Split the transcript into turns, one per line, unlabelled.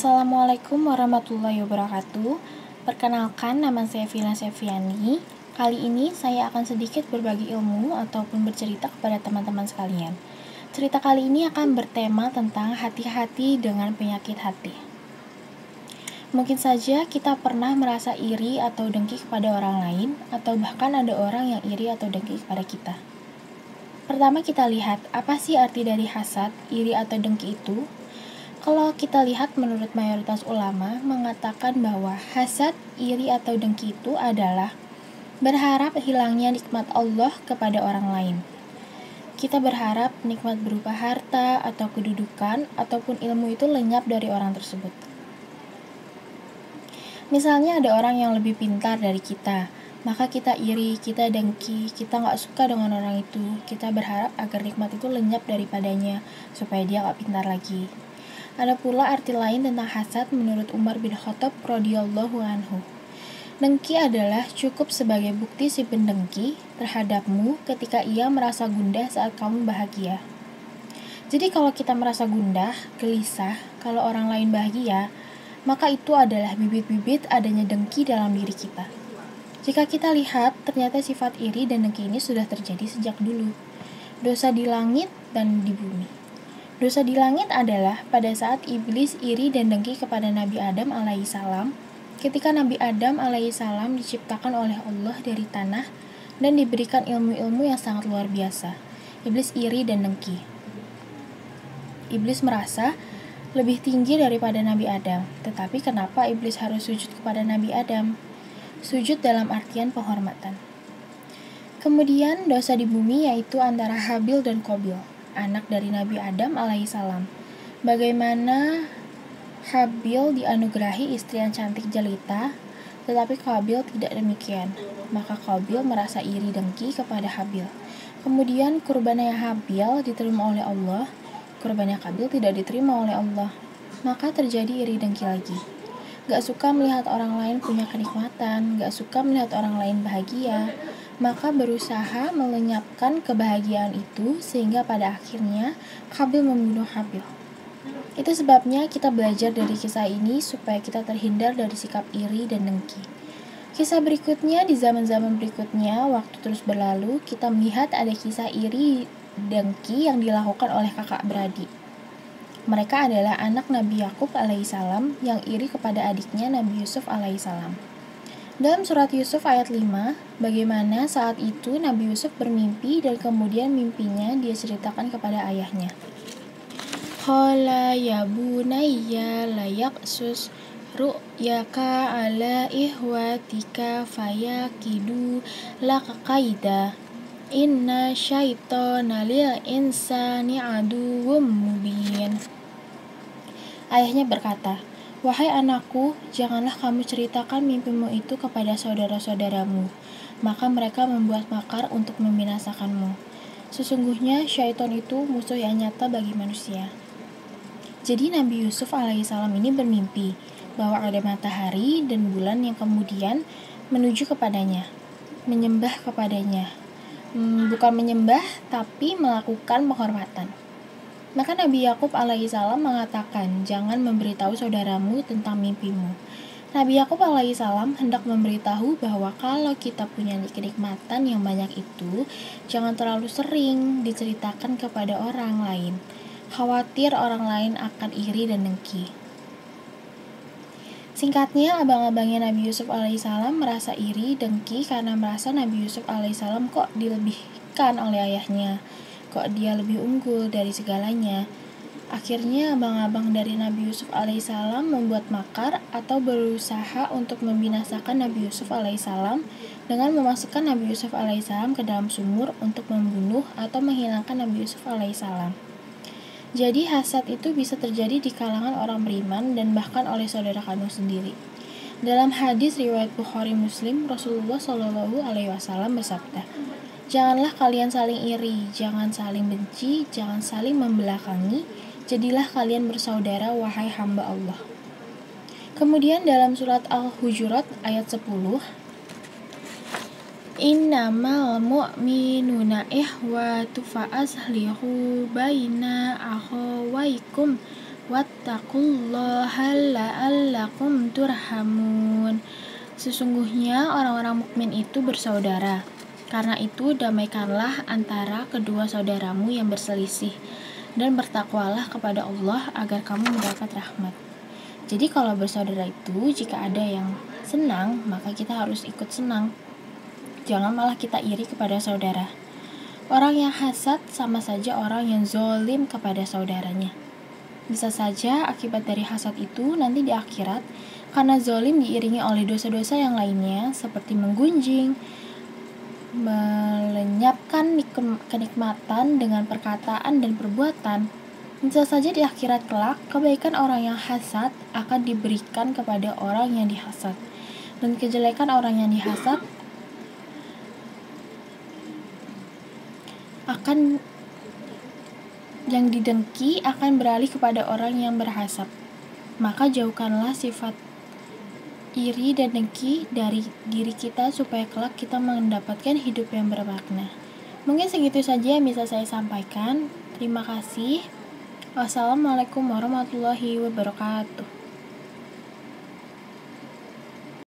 Assalamualaikum warahmatullahi wabarakatuh. Perkenalkan, nama saya Vina Seviani. Kali ini saya akan sedikit berbagi ilmu ataupun bercerita kepada teman-teman sekalian. Cerita kali ini akan bertema tentang hati-hati dengan penyakit hati. Mungkin saja kita pernah merasa iri atau dengki kepada orang lain, atau bahkan ada orang yang iri atau dengki kepada kita. Pertama kita lihat, apa sih arti dari hasad, iri atau dengki itu? Kalau kita lihat menurut mayoritas ulama mengatakan bahwa hasad, iri atau dengki itu adalah berharap hilangnya nikmat Allah kepada orang lain. Kita berharap nikmat berupa harta atau kedudukan ataupun ilmu itu lenyap dari orang tersebut. Misalnya ada orang yang lebih pintar dari kita, maka kita iri, kita dengki, kita gak suka dengan orang itu. Kita berharap agar nikmat itu lenyap daripadanya supaya dia gak pintar lagi. Ada pula arti lain tentang hasad menurut Umar bin Khattab radhiyallahu anhu. Dengki adalah cukup sebagai bukti si pendengki terhadapmu ketika ia merasa gundah saat kamu bahagia. Jadi kalau kita merasa gundah, gelisah, kalau orang lain bahagia, maka itu adalah bibit-bibit adanya dengki dalam diri kita. Jika kita lihat, ternyata sifat iri dan dengki ini sudah terjadi sejak dulu. Dosa di langit dan di bumi. Dosa di langit adalah pada saat iblis iri dan dengki kepada Nabi Adam alaihissalam ketika Nabi Adam alaihissalam diciptakan oleh Allah dari tanah dan diberikan ilmu-ilmu yang sangat luar biasa. Iblis iri dan dengki. Iblis merasa lebih tinggi daripada Nabi Adam. Tetapi kenapa iblis harus sujud kepada Nabi Adam? Sujud dalam artian penghormatan. Kemudian dosa di bumi yaitu antara Habil dan Qabil, anak dari Nabi Adam alaihissalam. Bagaimana Habil dianugerahi istri yang cantik jelita, tetapi Qabil tidak demikian. Maka Qabil merasa iri dengki kepada Habil. Kemudian kurbannya Habil diterima oleh Allah, kurbannya Qabil tidak diterima oleh Allah. Maka terjadi iri dengki lagi. Gak suka melihat orang lain punya kenikmatan, gak suka melihat orang lain bahagia, maka berusaha melenyapkan kebahagiaan itu sehingga pada akhirnya Qabil membunuh Habil. Itu sebabnya kita belajar dari kisah ini supaya kita terhindar dari sikap iri dan dengki. Kisah berikutnya, di zaman-zaman berikutnya, waktu terus berlalu, kita melihat ada kisah iri dengki yang dilakukan oleh kakak beradik. Mereka adalah anak Nabi Yakub alaihissalam yang iri kepada adiknya Nabi Yusuf alaihissalam. Dalam surat Yusuf ayat 5, bagaimana saat itu Nabi Yusuf bermimpi dan kemudian mimpinya dia ceritakan kepada ayahnya. Qala ya bunayya la yaqsus ru'yaka ala ihwatika fayakidu laka qaida. Inna syaitana lil insani aduwwum mubin. Ayahnya berkata, wahai anakku, janganlah kamu ceritakan mimpimu itu kepada saudara-saudaramu, maka mereka membuat makar untuk membinasakanmu. Sesungguhnya syaitan itu musuh yang nyata bagi manusia. Jadi Nabi Yusuf alaihissalam ini bermimpi bahwa ada matahari dan bulan yang kemudian menuju kepadanya, menyembah kepadanya. Bukan menyembah, tapi melakukan penghormatan. Maka Nabi Yakub alaihissalam mengatakan, jangan memberitahu saudaramu tentang mimpimu. Nabi Yakub alaihissalam hendak memberitahu bahwa kalau kita punya kenikmatan yang banyak itu, jangan terlalu sering diceritakan kepada orang lain. Khawatir orang lain akan iri dan dengki. Singkatnya, abang-abangnya Nabi Yusuf alaihissalam merasa iri, dengki karena merasa Nabi Yusuf alaihissalam kok dilebihkan oleh ayahnya, kok dia lebih unggul dari segalanya. Akhirnya abang-abang dari Nabi Yusuf alaihissalam membuat makar atau berusaha untuk membinasakan Nabi Yusuf alaihissalam dengan memasukkan Nabi Yusuf alaihissalam ke dalam sumur untuk membunuh atau menghilangkan Nabi Yusuf alaihissalam. Jadi hasad itu bisa terjadi di kalangan orang beriman dan bahkan oleh saudara kandung sendiri. Dalam hadis riwayat Bukhari Muslim, Rasulullah SAW bersabda, janganlah kalian saling iri, jangan saling benci, jangan saling membelakangi, jadilah kalian bersaudara wahai hamba Allah. Kemudian dalam surat Al-Hujurat ayat 10, Innamal mu'minuna ihwatu fa aslihu baina akhawaikum Wattaqullaha la'allakum turhamun. Sesungguhnya orang-orang mukmin itu bersaudara. Karena itu damaikanlah antara kedua saudaramu yang berselisih, dan bertakwalah kepada Allah agar kamu mendapat rahmat. Jadi kalau bersaudara itu, jika ada yang senang, maka kita harus ikut senang. Jangan malah kita iri kepada saudara. Orang yang hasad sama saja orang yang zolim kepada saudaranya. Bisa saja akibat dari hasad itu nanti di akhirat, karena zolim diiringi oleh dosa-dosa yang lainnya seperti menggunjing, melenyapkan kenikmatan dengan perkataan dan perbuatan. Bisa saja di akhirat kelak, kebaikan orang yang hasad akan diberikan kepada orang yang dihasad, dan kejelekan orang yang dihasad yang didengki akan beralih kepada orang yang berhasad. Maka jauhkanlah sifat iri dan dengki dari diri kita supaya kelak kita mendapatkan hidup yang bermakna. Mungkin segitu saja yang bisa saya sampaikan. Terima kasih. Wassalamualaikum warahmatullahi wabarakatuh.